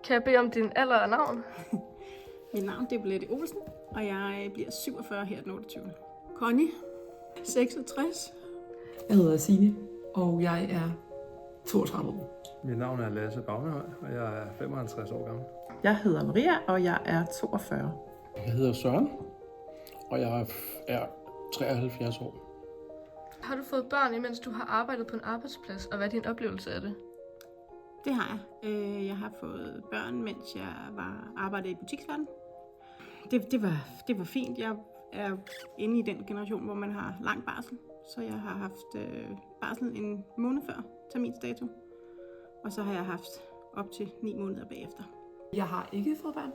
Kan jeg bede om din alder og navn? Mit navn det er Bolette Olsen, og jeg bliver 47 her den 28. Connie, 66. Jeg hedder Signe, og jeg er 32 år. Mit navn er Lasse Bagnehøj, og jeg er 55 år gammel. Jeg hedder Maria, og jeg er 42. Jeg hedder Søren, og jeg er 73 år. Har du fået børn, imens du har arbejdet på en arbejdsplads, og hvad er din oplevelse af det? Det har jeg. Jeg har fået børn, mens jeg arbejdede i butiksverdenen. Det var fint. Jeg er inde i den generation, hvor man har lang barsel. Så jeg har haft barsel en måned før terminsdato. Og så har jeg haft op til 9 måneder bagefter. Jeg har ikke fået børn.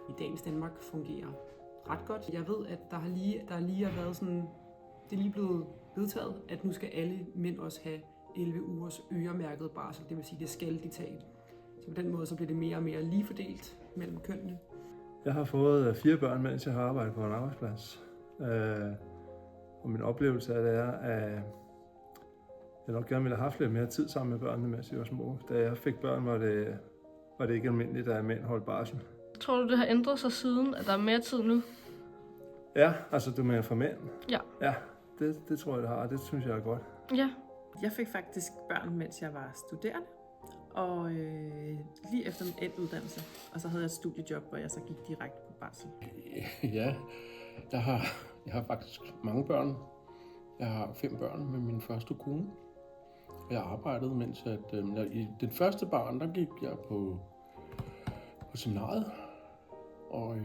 I dagens Danmark fungerer ret godt. Jeg ved, at der lige har været sådan, det er lige blevet vedtaget, at nu skal alle mænd også have 11 ugers øremærket barsel. Det vil sige, det skal de tage. Så på den måde så bliver det mere og mere lige fordelt mellem kønnene. Jeg har fået 4 børn, mens jeg har arbejdet på en arbejdsplads. Og min oplevelse af det er, at jeg nok gerne ville have haft lidt mere tid sammen med børnene, mens de var små. Da jeg fik børn, var det ikke almindeligt, at mænd holdt barsel. Tror du, det har ændret sig siden, at der er mere tid nu? Ja, altså du mener for mænd? Ja. Ja, det tror jeg, det har, det synes jeg er godt. Ja. Jeg fik faktisk børn, mens jeg var studerende, og lige efter min enduddannelse. Og så havde jeg et studiejob, hvor jeg så gik direkte på barsel. Ja, jeg har faktisk mange børn. Jeg har 5 børn med min første kone. Jeg arbejdede, mens i det første barn, der gik jeg på seminariet. Og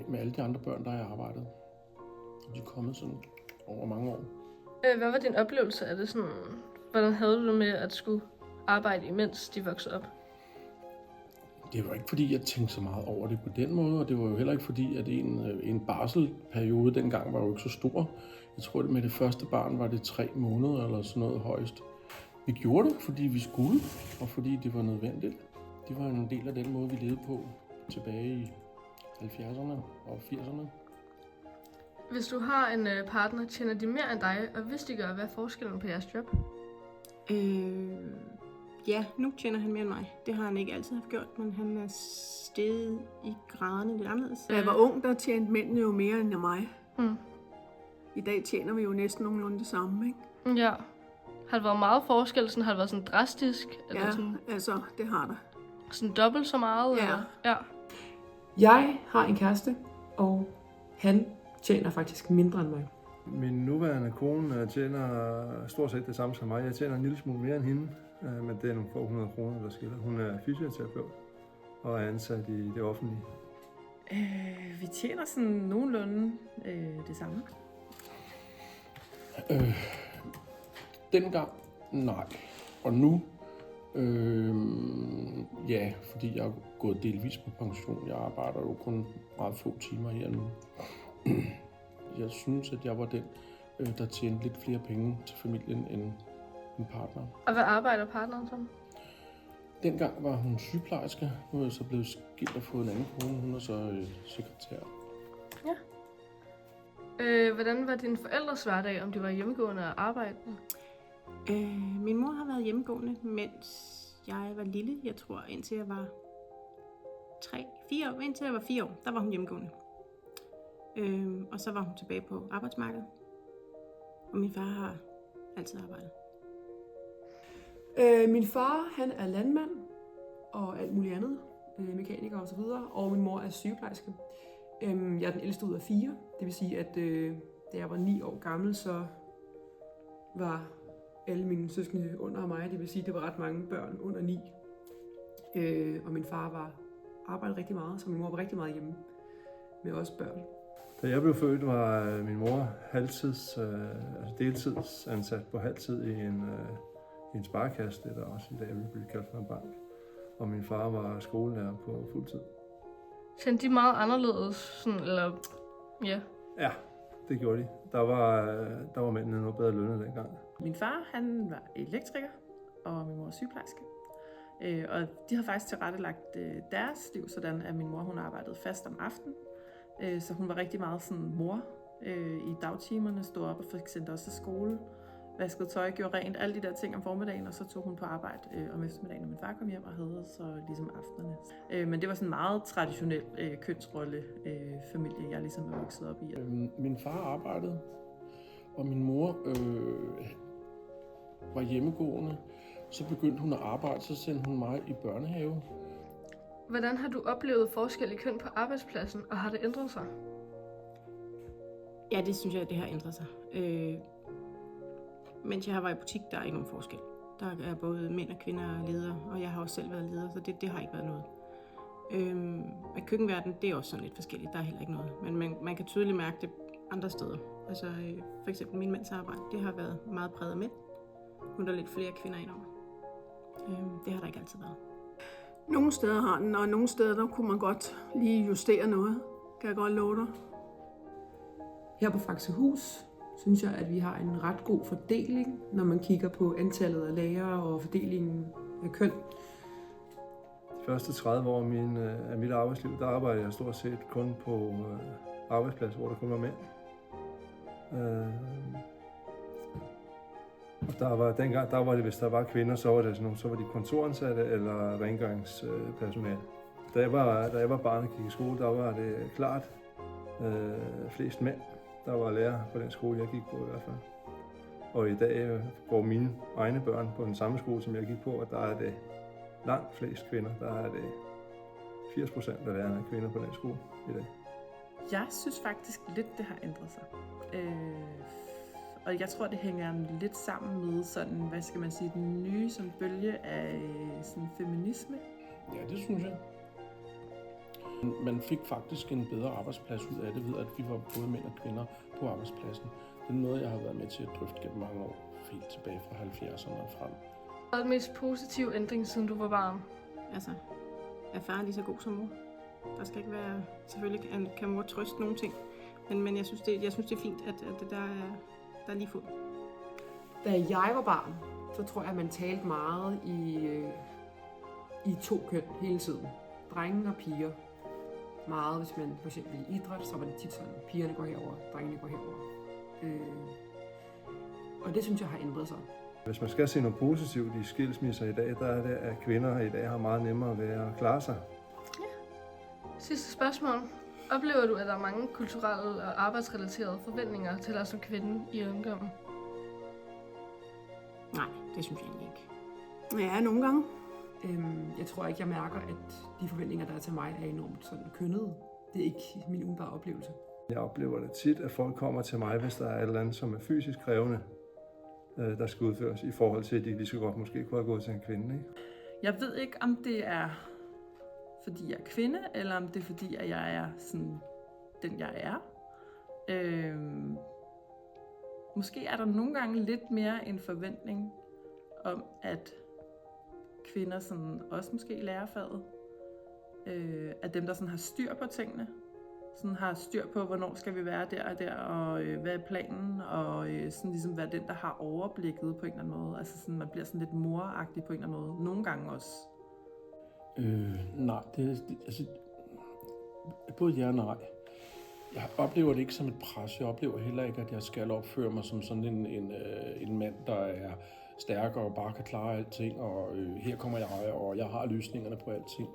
med alle de andre børn, der har jeg arbejdet. De er kommet sådan over mange år. Hvad var din oplevelse af det? Sådan, hvordan havde du det med at skulle arbejde, imens de voksede op? Det var ikke fordi, jeg tænkte så meget over det på den måde, og det var jo heller ikke fordi, at en barselperiode dengang var jo ikke så stor. Jeg tror, at med det første barn var det 3 måneder eller sådan noget højst. Vi gjorde det, fordi vi skulle, og fordi det var nødvendigt. Det var en del af den måde, vi levede på tilbage i 70'erne og 80'erne. Hvis du har en partner, tjener de mere end dig, og hvis de gør, hvad er forskellen på jeres job? Ja, nu tjener han mere end mig. Det har han ikke altid haft gjort, men han er steget i graderne lidt anderledes. Da jeg var ung, der tjente mændene jo mere end mig. Mm. I dag tjener vi jo næsten nogenlunde det samme, ikke? Ja. Har det været meget forskel? Sådan, har det været sådan drastisk? Eller Ja, sådan, altså, det har der. sådan dobbelt så meget? Ja. Eller? Ja. Jeg har en kæreste, og han tjener faktisk mindre end mig. Min nuværende kone tjener stort set det samme som mig. Jeg tjener en lille smule mere end hende, men det er nogle få 100 kroner, der skiller. Hun er fysioterapeut og er ansat i det offentlige. Vi tjener sådan nogenlunde det samme. Dengang, nej. Og nu, ja, fordi jeg er gået delvis på pension. Jeg arbejder jo kun meget få timer her nu. Jeg synes, at jeg var den, der tjente lidt flere penge til familien end min partner. Og hvad arbejder partneren som? Dengang var hun sygeplejerske. Nu er jeg så blevet skilt og fået en anden kone. Hun er så sekretær. Ja. Hvordan var dine forældres hverdag, om de var hjemmegående og arbejdende? Min mor har været hjemmegående, mens jeg var lille. Jeg tror, indtil jeg var 4 år. Indtil jeg var 4 år, der var hun hjemmegående. Og så var hun tilbage på arbejdsmarkedet. Og min far har altid arbejdet. Min far, han er landmand og alt muligt andet, mekaniker og så videre, og min mor er sygeplejerske. Jeg er den ældste ud af 4, det vil sige, at da jeg var 9 år gammel, så var alle mine søskende under mig, det vil sige, at det var ret mange børn under 9. Og min far arbejdede rigtig meget, så min mor var rigtig meget hjemme med os børn. Da jeg blev født, var min mor deltidsansat på halvtid i en sparekasse, det der også i dag vil blive kaldt for en bank. Og min far var skolelærer på fuldtid. Tjente de meget anderledes? Sådan, eller, ja. Ja, det gjorde de. Der var mændene noget bedre lønnet dengang. Min far, han var elektriker, og min mor er sygeplejerske. Og de har faktisk tilrettelagt deres liv sådan, at min mor hun arbejdede fast om aftenen. Så hun var rigtig meget sådan mor i dagtimerne, stod op og fik sendt os til skole. vaskede tøj, gjorde rent, alle de der ting om formiddagen, og så tog hun på arbejde om eftermiddagen, når min far kom hjem og havde så ligesom aftenerne. Men det var sådan en meget traditionel kønsrolle-familie, jeg ligesom er vokset op i. Min far arbejdede, og min mor var hjemmegående. Så begyndte hun at arbejde, så sendte hun mig i børnehave. Hvordan har du oplevet forskel i køn på arbejdspladsen, og har det ændret sig? Ja, det synes jeg, det har ændret sig. Mens jeg har været i butik, der er ikke nogen forskel. Der er både mænd og kvinder ledere, og jeg har også selv været leder, så det har ikke været noget. Med køkkenverdenen, det er også sådan lidt forskelligt. Der er heller ikke noget. Men man kan tydeligt mærke det andre steder. Altså for eksempel min mands arbejde, det har været meget præget af mænd. Nu er der lidt flere kvinder indover. Det har der ikke altid været. Nogle steder har den, og nogle steder der kunne man godt lige justere noget. Kan jeg godt love dig. Her på Faxehus synes jeg, at vi har en ret god fordeling, når man kigger på antallet af lærere og fordelingen af køn. De første 30 år af mit arbejdsliv, der arbejdede jeg stort set kun på arbejdspladser, hvor der kun var mænd. Og dengang var det, hvis der var kvinder, så var de kontoransatte eller rengøringspersonale. Da jeg var barn og gik i skole, der var det klart flest mænd, der var lærer på den skole, jeg gik på i hvert fald. Og i dag går mine egne børn på den samme skole, som jeg gik på, og der er det langt flest kvinder. Der er det 80% af lærerne er kvinder på den skole i dag. Jeg synes faktisk lidt, det har ændret sig. Og jeg tror, det hænger lidt sammen med sådan, hvad skal man sige, den nye sådan bølge af sådan feminisme. Ja, det synes jeg. Man fik faktisk en bedre arbejdsplads ud af det, ved at vi var både mænd og kvinder på arbejdspladsen. Det er noget, jeg har været med til at drøfte gennem mange år, helt tilbage fra 70'erne og frem. Hvad er den mest positive ændring, siden du var barn? Altså, er far lige så god som mor? Der skal ikke være... Selvfølgelig kan mor trøste nogle ting, men jeg synes, det er fint, at der er lige fod. Da jeg var barn, så tror jeg, at man talte meget i to køn hele tiden. Drenge og piger. Meget, hvis man for eksempel i idræt, så var det tit sådan, pigerne går herover, drengene går herover. Og det synes jeg har ændret sig. Hvis man skal se noget positivt i skilsmisser i dag, der er det, at kvinder i dag har meget nemmere ved at klare sig. Ja. Sidste spørgsmål. Oplever du, at der er mange kulturelle og arbejdsrelaterede forventninger til dig som kvinde i ungdommen? Nej, det synes jeg egentlig ikke. Ja, nogle gange. Jeg tror ikke, jeg mærker, at de forventninger, der er til mig, er enormt sådan kønnede. Det er ikke min umiddelbare oplevelse. Jeg oplever det tit, at folk kommer til mig, hvis der er et eller andet, som er fysisk krævende, der skal udføres, i forhold til, at de lige så godt måske kunne have gået til en kvinde. Ikke? Jeg ved ikke, om det er, fordi jeg er kvinde, eller om det er, fordi at jeg er sådan, den jeg er. Måske er der nogle gange lidt mere en forventning om, at kvinder sådan også måske lærer faget. At dem, der sådan har styr på tingene, sådan har styr på, hvornår skal vi være der og der, og hvad er planen, og sådan ligesom være den, der har overblikket på en eller anden måde. Altså sådan, man bliver sådan lidt moragtig på en eller anden måde. Nogle gange også. Nej, altså, både ja og nej. Jeg oplever det ikke som et pres. Jeg oplever heller ikke, at jeg skal opføre mig som sådan en mand, der er stærkere og bare kan klare alting, og her kommer jeg, og jeg har løsningerne på alting.